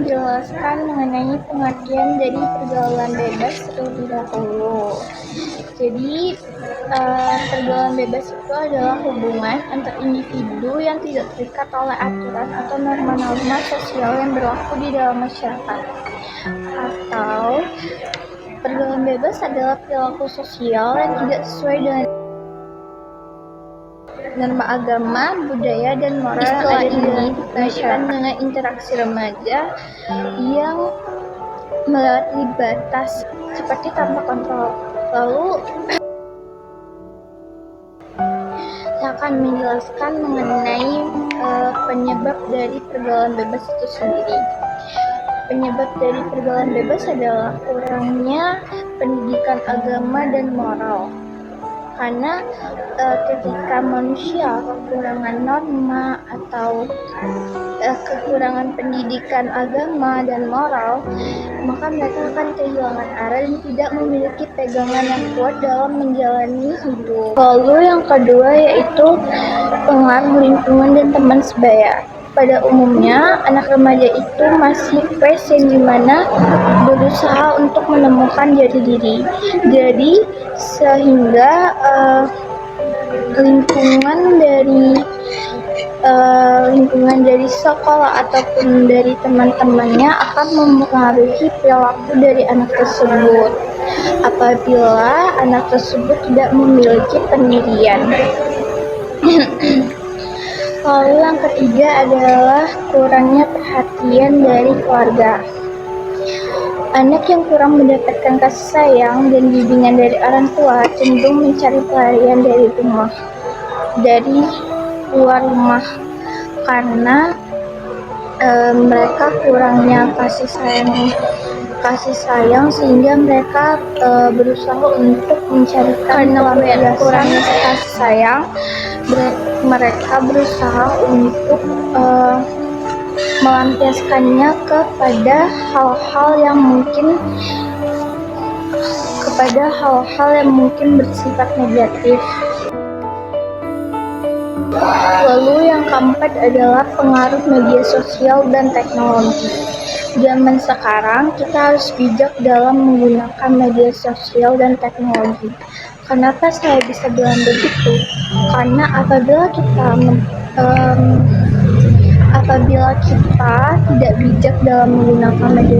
menjelaskan mengenai pengertian dari pergaulan bebas terlebih dahulu. Jadi, pergaulan bebas itu adalah hubungan antar individu yang tidak terikat oleh aturan atau norma-norma sosial yang berlaku di dalam masyarakat. Atau, pergaulan bebas adalah perilaku sosial yang tidak sesuai dengan norma agama, budaya, dan moral yang ada di masyarakat dengan interaksi remaja yang melewati batas seperti tanpa kontrol. Lalu saya akan menjelaskan mengenai penyebab dari pergaulan bebas itu sendiri. Penyebab dari pergaulan bebas adalah kurangnya pendidikan agama dan moral. Karena ketika manusia kekurangan norma atau kekurangan pendidikan agama dan moral, maka mereka akan kehilangan arah dan tidak memiliki pegangan yang kuat dalam menjalani hidup. Lalu yang kedua yaitu pengaruh lingkungan dan teman sebaya. Pada umumnya, anak remaja itu masih fresh yang dimana berusaha untuk menemukan jati diri. Jadi, sehingga lingkungan dari sekolah ataupun dari teman-temannya akan mempengaruhi perilaku dari anak tersebut apabila anak tersebut tidak memiliki pendirian. Lalu yang ketiga adalah kurangnya perhatian dari keluarga. Anak yang kurang mendapatkan kasih sayang dan bimbingan dari orang tua cenderung mencari pelarian dari luar rumah karena mereka kurangnya kasih sayang sehingga mereka berusaha untuk mencarikan kurangnya kasih sayang. Mereka berusaha untuk melampiaskannya kepada hal-hal yang mungkin bersifat negatif. Lalu yang keempat adalah pengaruh media sosial dan teknologi. Zaman sekarang kita harus bijak dalam menggunakan media sosial dan teknologi. Kenapa saya bisa bilang begitu? Karena apabila kita tidak bijak dalam menggunakan media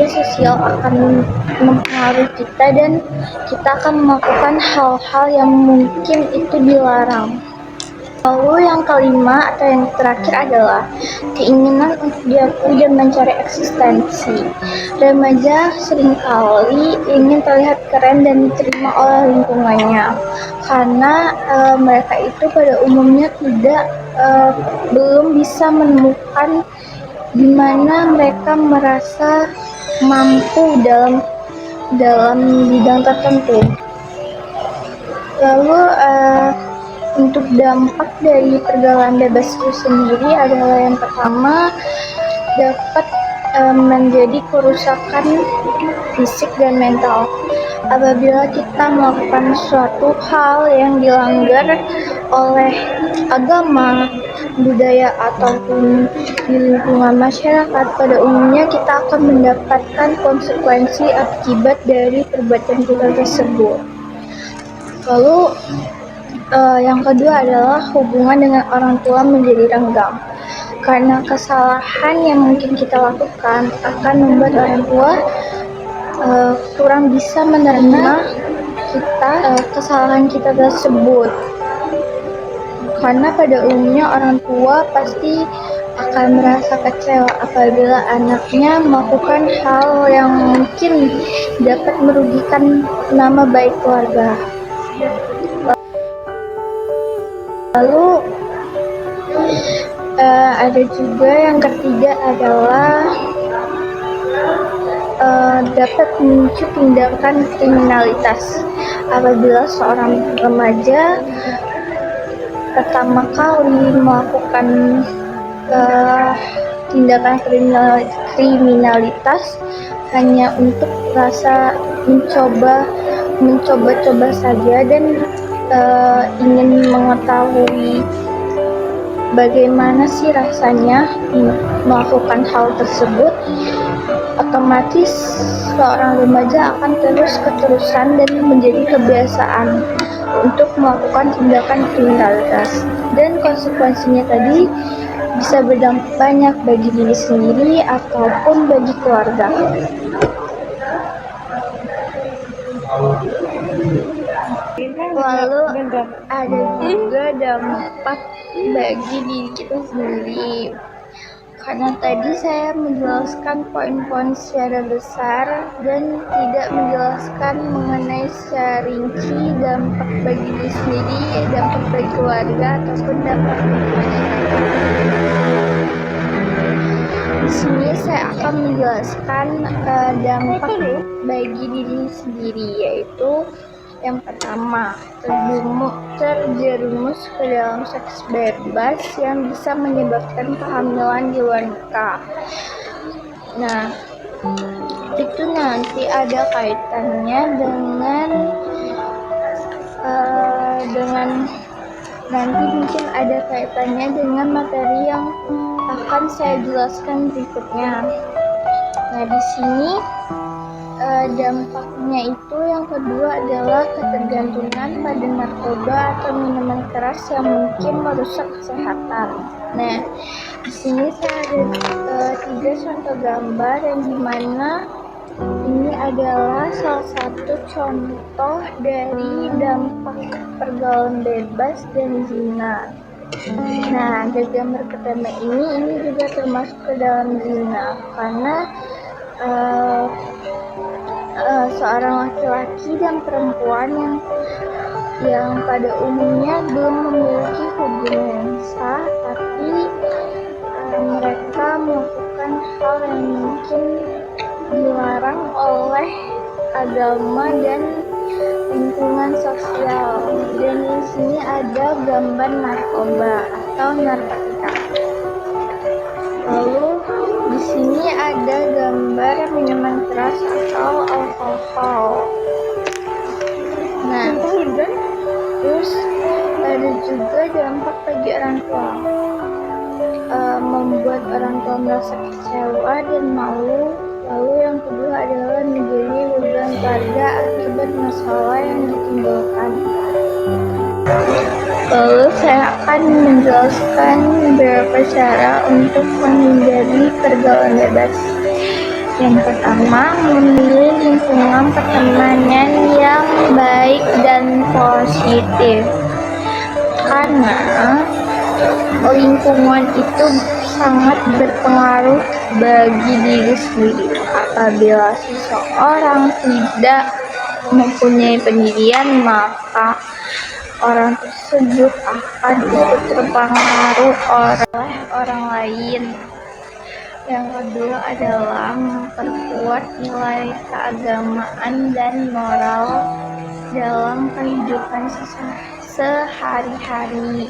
sosial akan mempengaruhi kita dan kita akan melakukan hal-hal yang mungkin itu dilarang. Lalu yang kelima atau yang terakhir adalah keinginan untuk diakui dan mencari eksistensi. Remaja seringkali ingin terlihat keren dan diterima oleh lingkungannya karena mereka itu pada umumnya belum bisa menemukan di mana mereka merasa mampu dalam bidang tertentu. Lalu untuk dampak dari pergaulan bebas itu sendiri adalah yang pertama dapat menjadi kerusakan fisik dan mental. Apabila kita melakukan suatu hal yang dilanggar oleh agama, budaya ataupun di lingkungan masyarakat, pada umumnya kita akan mendapatkan konsekuensi akibat dari perbuatan kita tersebut. Lalu yang kedua adalah hubungan dengan orang tua menjadi renggang. Karena kesalahan yang mungkin kita lakukan akan membuat orang tua kurang bisa menerima kesalahan kita tersebut. Karena pada umumnya orang tua pasti akan merasa kecewa apabila anaknya melakukan hal yang mungkin dapat merugikan nama baik keluarga. Lalu ada juga yang ketiga adalah dapat memicu tindakan kriminalitas. Apabila seorang remaja pertama kali melakukan tindakan kriminalitas hanya untuk rasa mencoba saja dan ingin mengetahui bagaimana sih rasanya melakukan hal tersebut, otomatis seorang remaja akan terus-keterusan dan menjadi kebiasaan untuk melakukan tindakan kriminalitas, dan konsekuensinya tadi bisa berdampak banyak bagi diri sendiri ataupun bagi keluarga. Lalu ada juga dampak bagi diri kita sendiri, karena tadi saya menjelaskan poin-poin secara besar dan tidak menjelaskan mengenai secara rinci dampak bagi diri sendiri, dampak bagi keluarga, ataupun dampak bagi masyarakat. Di sini saya akan menjelaskan dampak bagi diri sendiri, yaitu yang pertama, terjerumus ke dalam seks bebas yang bisa menyebabkan kehamilan di luar nikah. Nah, itu nanti ada kaitannya nanti mungkin ada kaitannya dengan materi yang akan saya jelaskan berikutnya. Nah, di sini dampaknya itu yang kedua adalah ketergantungan pada narkoba atau minuman keras yang mungkin merusak kesehatan. Nah, di sini saya ada 3 contoh gambar yang dimana ini adalah salah satu contoh dari dampak pergaulan bebas dan zina. Nah, gambar pertama ini juga termasuk ke dalam zina, karena seorang laki-laki dan perempuan yang pada umumnya belum memiliki hubungan yang sah, tapi mereka melakukan hal yang mungkin dilarang oleh agama dan lingkungan sosial. Dan di sini ada gambar narkoba atau narkotika. Lalu di sini ada gambar minuman keras atau alkohol. Nah, terus ada juga dampak bagi orang tua, membuat orang tua merasa kecewa dan malu. Lalu yang kedua adalah menjadi beban keluarga akibat masalah yang ditimbulkan. Lalu saya akan menjelaskan beberapa cara untuk menghindari pergaulan bebas. Yang pertama, memilih lingkungan pertemanan yang baik dan positif, karena lingkungan itu sangat berpengaruh bagi diri sendiri. Apabila seseorang tidak mempunyai pendirian, maka orang tersebut akan ikut terpengaruh oleh orang lain. Yang kedua adalah memperkuat nilai keagamaan dan moral dalam kehidupan sehari-hari.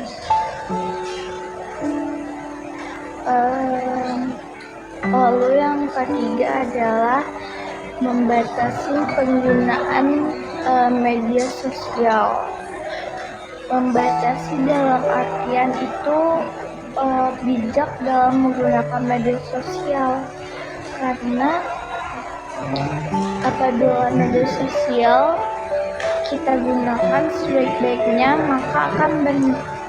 Lalu yang ketiga adalah membatasi penggunaan media sosial. Membatasi dalam artian itu bijak dalam menggunakan media sosial, karena apabila media sosial kita gunakan sebaik-baiknya, maka akan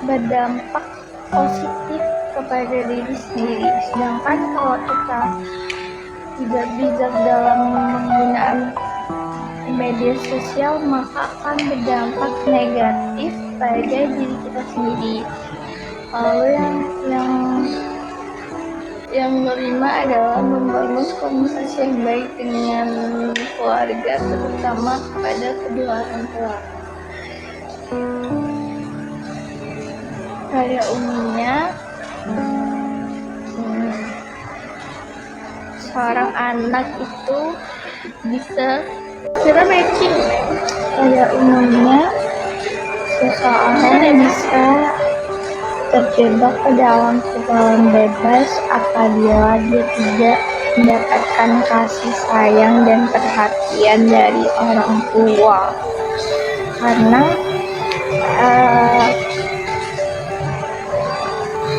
berdampak positif kepada diri sendiri. Sedangkan kalau kita tidak bijak dalam menggunakan media sosial, maka akan berdampak negatif pada diri kita sendiri. Lalu yang kelima adalah membangun komunikasi yang baik dengan keluarga, terutama kepada kedua orang tua. Pada umumnya seorang anak itu bisa pada umumnya seseorang bisa terjebak ke dalam pergaulan bebas apabila dia tidak mendapatkan kasih sayang dan perhatian dari orang tua, karena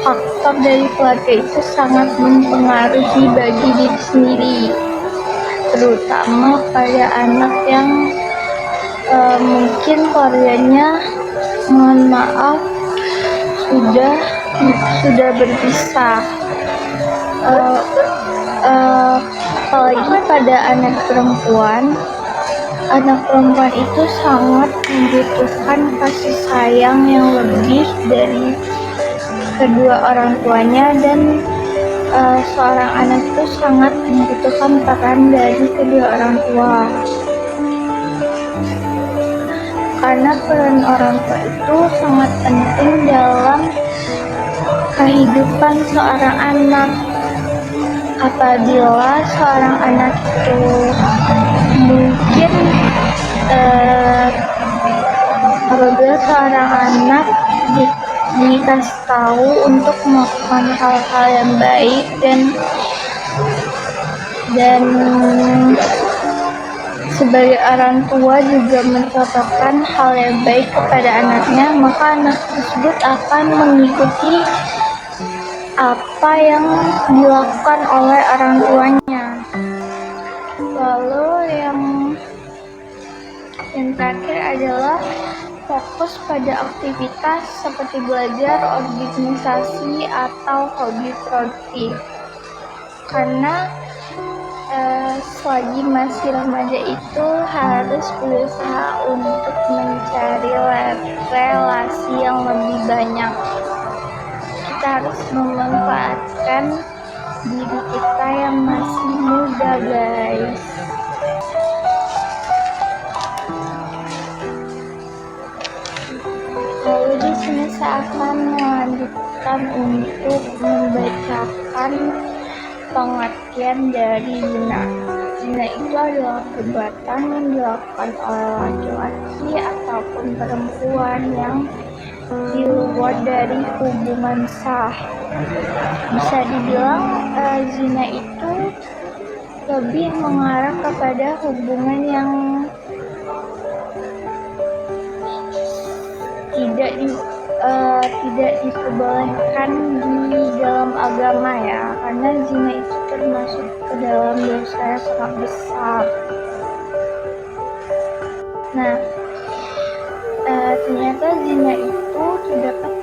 faktor dari keluarga itu sangat mempengaruhi bagi diri sendiri, terutama pada anak yang mungkin keluarganya, mohon maaf, sudah berpisah. Apalagi pada anak perempuan itu sangat membutuhkan kasih sayang yang lebih dari kedua orang tuanya, dan seorang anak itu sangat membutuhkan peran dari kedua orang tua, karena peran orang tua itu sangat penting dalam kehidupan seorang anak. Apabila seorang anak itu mungkin apabila seorang anak dikasih tahu untuk melakukan hal-hal yang baik dan sebagai orang tua juga mencontohkan hal yang baik kepada anaknya, maka anak tersebut akan mengikuti apa yang dilakukan oleh orang tuanya. Lalu yang terakhir adalah fokus pada aktivitas seperti belajar, organisasi, atau hobi produktif. Karena selagi masih remaja itu harus berusaha untuk mencari relasi yang lebih banyak. Kita harus memanfaatkan diri kita yang masih muda, guys. Lalu di sini saya akan melanjutkan untuk membacakan pengertian dari zina. Zina itu adalah perbuatan yang dilakukan oleh laki-laki ataupun perempuan yang di luar dari hubungan sah. Bisa dibilang zina itu lebih mengarah kepada hubungan yang tidak diperbolehkan di dalam agama, ya, karena zina itu termasuk ke dalam dosa yang sangat besar. Nah, ternyata zina itu terdapat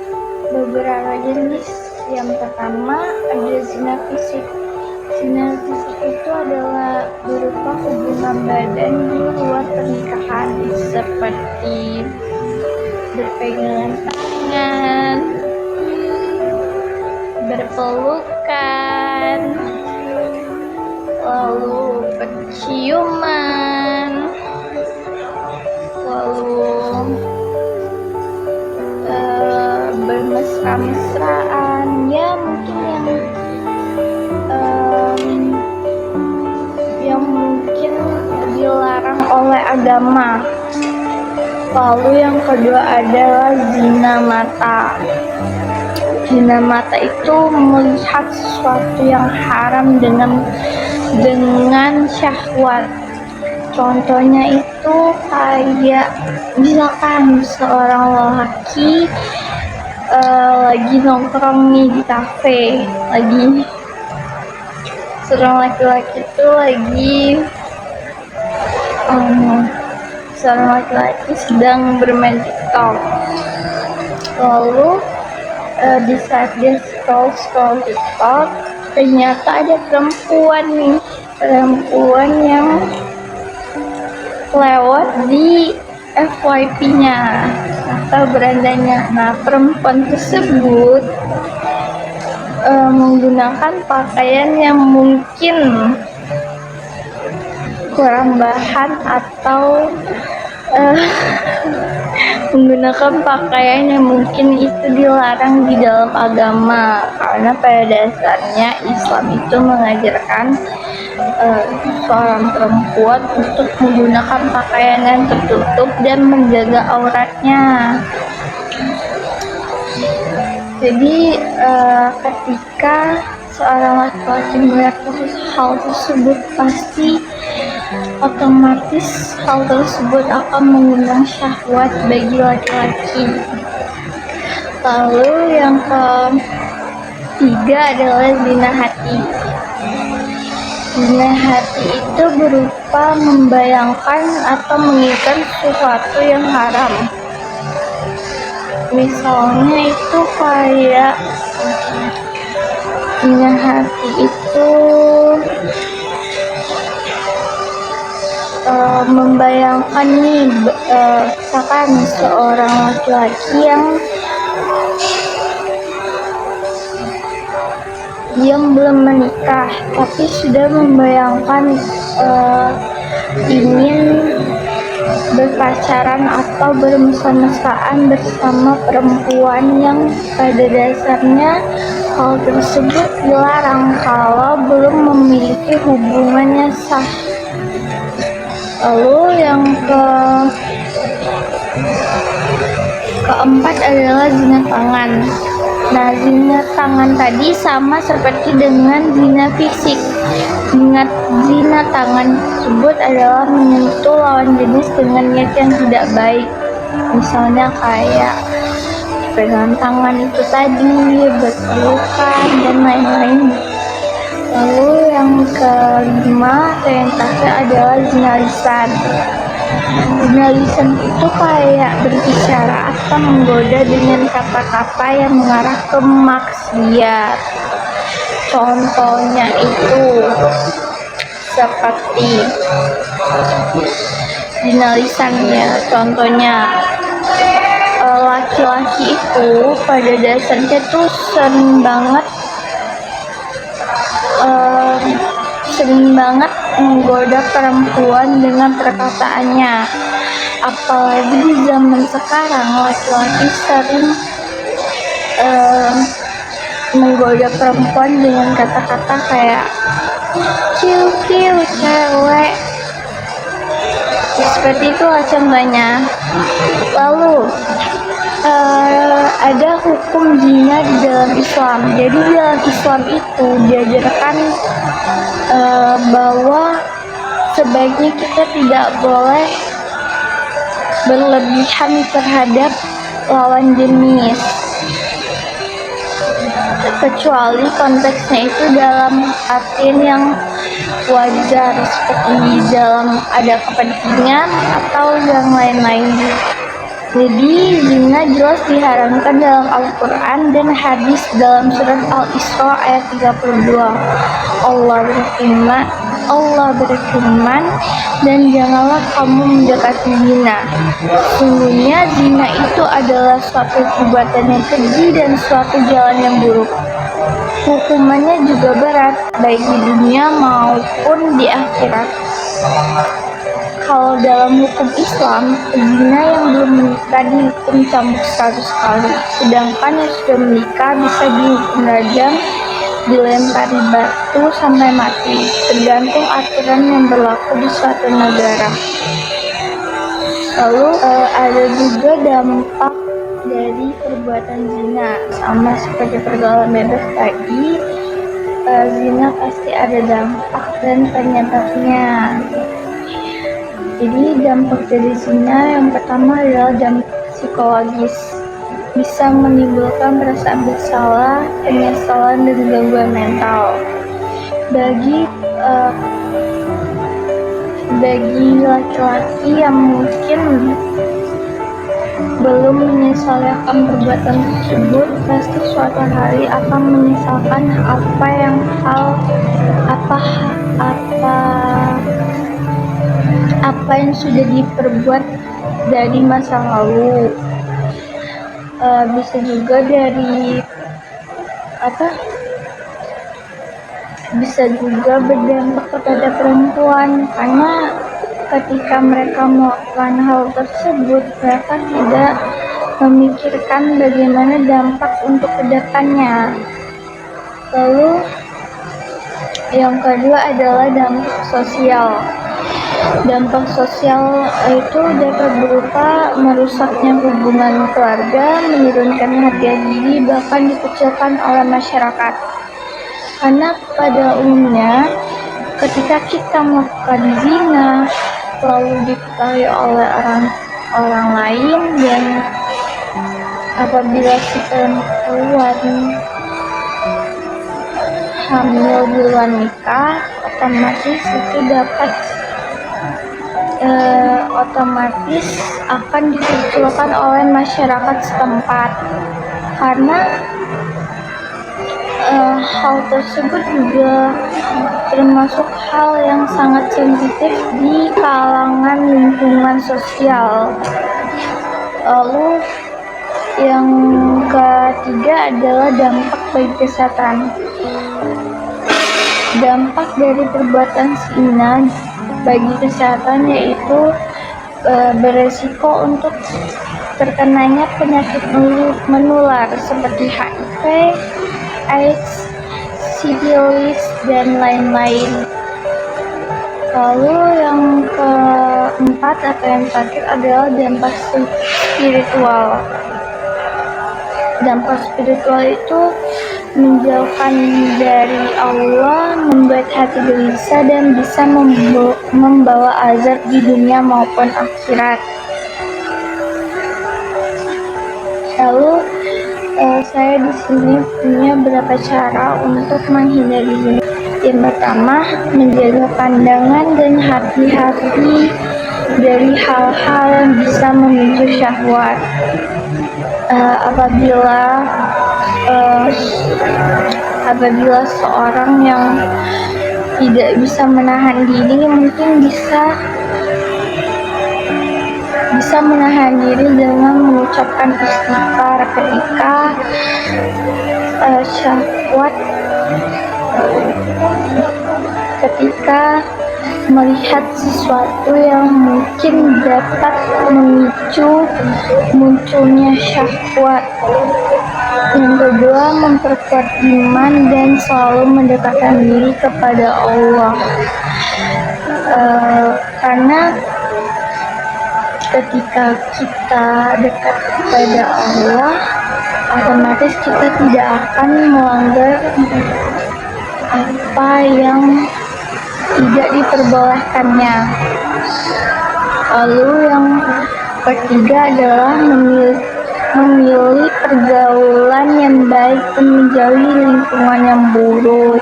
beberapa jenis. Yang pertama ada zina fisik. Zina fisik itu adalah berupa hubungan badan di luar pernikahan, seperti berpegangan tangan, berpelukan, lalu berciuman, lalu bermesra-mesraan, ya mungkin yang mungkin dilarang oleh agama. Lalu yang kedua adalah zina mata. Zina mata itu melihat sesuatu yang haram dengan syahwat. Contohnya itu kayak misalkan seorang lelaki lagi nongkrong nih di kafe, seorang laki-laki itu seorang laki-laki sedang bermain TikTok. Lalu di saat dia scroll TikTok, ternyata ada perempuan yang lewat di FYP-nya atau berandanya. Nah, perempuan tersebut menggunakan pakaian yang mungkin kurang bahan atau menggunakan pakaian yang mungkin itu dilarang di dalam agama, karena pada dasarnya Islam itu mengajarkan seorang perempuan untuk menggunakan pakaian yang tertutup dan menjaga auratnya. Jadi ketika seorang laki-laki melihat hal tersebut, pasti otomatis hal tersebut akan mengundang syahwat bagi laki-laki. Lalu yang ketiga adalah zina hati. Zina hati itu berupa membayangkan atau menginginkan sesuatu yang haram. Misalnya itu kayak zina hati itu membayangkan nih, misalkan seorang laki-laki yang belum menikah tapi sudah membayangkan ingin berpacaran atau bermesra-mesraan bersama perempuan yang pada dasarnya hal tersebut dilarang kalau belum memiliki hubungannya sah. Lalu yang keempat adalah zina tangan. Nah, zina tangan tadi sama seperti dengan zina fisik. Zina tangan tersebut adalah menyentuh lawan jenis dengan niat yang tidak baik. Misalnya kayak pegangan tangan itu tadi, berpelukan, dan lain-lain. Lalu yang kelima atau yang terakhir adalah zina lisan. Zina lisan itu kayak berbicara atau menggoda dengan kata-kata yang mengarah ke maksiat. Contohnya itu seperti zina lisannya. Contohnya laki-laki itu pada dasarnya tuh sering banget menggoda perempuan dengan perkataannya. Apalagi di zaman sekarang laki-laki sering menggoda perempuan dengan kata-kata kayak kiu cewek, seperti itu contohnya. Lalu ada hukum zina di dalam Islam. Jadi di dalam Islam itu diajarkan bahwa sebaiknya kita tidak boleh berlebihan terhadap lawan jenis, kecuali konteksnya itu dalam artian yang wajar, seperti dalam ada kepentingan atau yang lain-lain. Jadi zina jelas diharamkan dalam Al-Quran dan hadis. Dalam surat Al-Isra ayat 32 Allah berfirman, dan janganlah kamu mendekati zina. Sesungguhnya zina itu adalah suatu perbuatan yang keji dan suatu jalan yang buruk. Hukumannya juga berat, baik di dunia maupun di akhirat. Kalau dalam hukum Islam, zina yang belum menikah dihukum cambuk 100 kali, sedangkan yang sudah menikah bisa dihukum rajam, dilempari batu sampai mati, tergantung aturan yang berlaku di suatu negara. Lalu ada juga dampak dari perbuatan zina, sama seperti pergaulan bebas tadi. Zina pasti ada dampak dan penyebabnya. Jadi dampak dari zina yang pertama adalah dampak psikologis, bisa menimbulkan perasaan bersalah, penyesalan, dan gangguan mental. Bagi laki-laki yang mungkin belum menyesalkan perbuatan tersebut, pasti suatu hari akan menyesalkan apa yang sudah diperbuat dari masa lalu. Bisa juga bisa juga berdampak kepada perempuan, karena ketika mereka melakukan hal tersebut, mereka tidak memikirkan bagaimana dampak untuk kedepannya. Lalu yang kedua adalah dampak sosial. Dampak sosial itu dapat berupa merusaknya hubungan keluarga, menurunkan harga diri, bahkan dikucilkan oleh masyarakat. Karena pada umumnya ketika kita melakukan zina lalu diketahui oleh orang lain, dan apabila si perempuan hamil di luar nikah, otomatis itu otomatis akan dikucilkan oleh masyarakat setempat, karena hal tersebut juga termasuk hal yang sangat sensitif di kalangan lingkungan sosial. Lalu yang ketiga adalah dampak bagi kesehatan. Dampak dari perbuatan zina bagi kesehatan yaitu beresiko untuk terkenanya penyakit menular seperti HIV, AIDS, sifilis, dan lain-lain. Lalu yang keempat atau yang terakhir adalah dampak spiritual. Dampak spiritual itu menjauhkan dari Allah, membuat hati gelisah, dan bisa membawa azab di dunia maupun akhirat. Lalu saya di sini punya beberapa cara untuk menghindari zina. Yang pertama, menjaga pandangan dan hati-hati dari hal-hal yang bisa memicu syahwat. Apabila seorang yang tidak bisa menahan diri, mungkin bisa menahan diri dengan mengucapkan istighfar ketika syahwat, ketika melihat sesuatu yang mungkin dapat memicu munculnya syahwat. Yang kedua, memperkuat iman dan selalu mendekatkan diri kepada Allah, karena ketika kita dekat kepada Allah, otomatis kita tidak akan melanggar apa yang tidak diperbolehkannya. Lalu yang ketiga adalah memilih pergaulan yang baik dan menjauhi lingkungan yang buruk.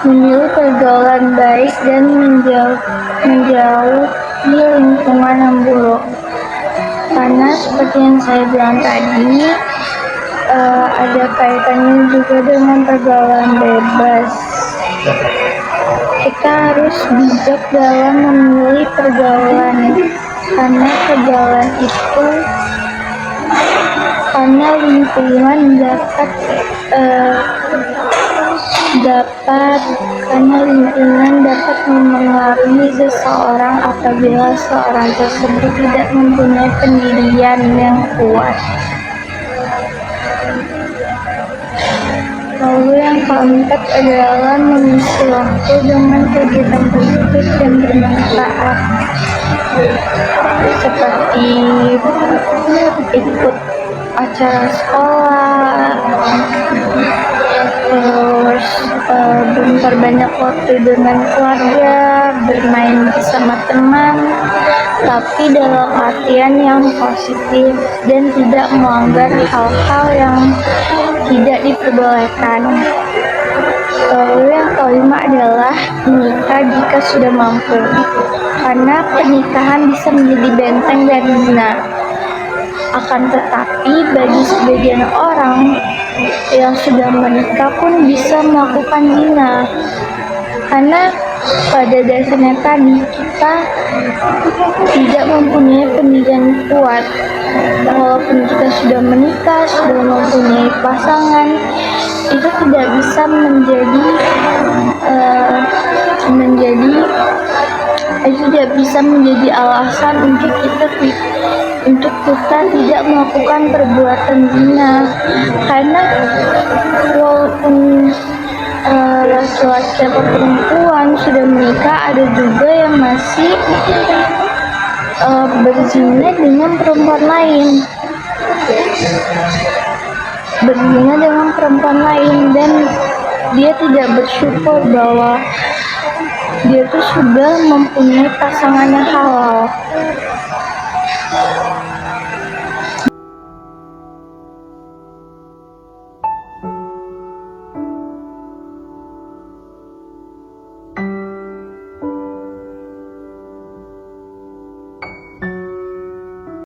Memilih pergaulan baik dan menjauhi lingkungan yang buruk. Karena seperti yang saya bilang tadi, ada kaitannya juga dengan pergaulan bebas. Kita harus bijak dalam memilih pergaulan, karena pergaulan itu, karena lingkungan dapat memengaruhi seseorang apabila seorang tersebut tidak mempunyai pendirian yang kuat. Lalu yang keempat adalah mengisi waktu dengan kegiatan positif dan bermanfaat, seperti ikut acara sekolah, terus memperbanyak waktu dengan keluarga, bermain bersama teman, tapi dalam artian yang positif dan tidak melanggar hal-hal yang tidak diperbolehkan. Lalu yang kelima adalah menikah jika sudah mampu, karena pernikahan bisa menjadi benteng dari zina. Akan tetapi bagi sebagian orang yang sudah menikah pun bisa melakukan zina, karena pada dasarnya tadi kita tidak mempunyai pendirian kuat. Walaupun kita sudah menikah, sudah mempunyai pasangan, itu tidak bisa menjadi alasan untuk kita tidak melakukan perbuatan zina. Karena walaupun laki-laki atau perempuan sudah menikah, ada juga yang masih berzina dengan perempuan lain, dan dia tidak bersyukur bahwa dia tuh sudah mempunyai pasangan yang halal.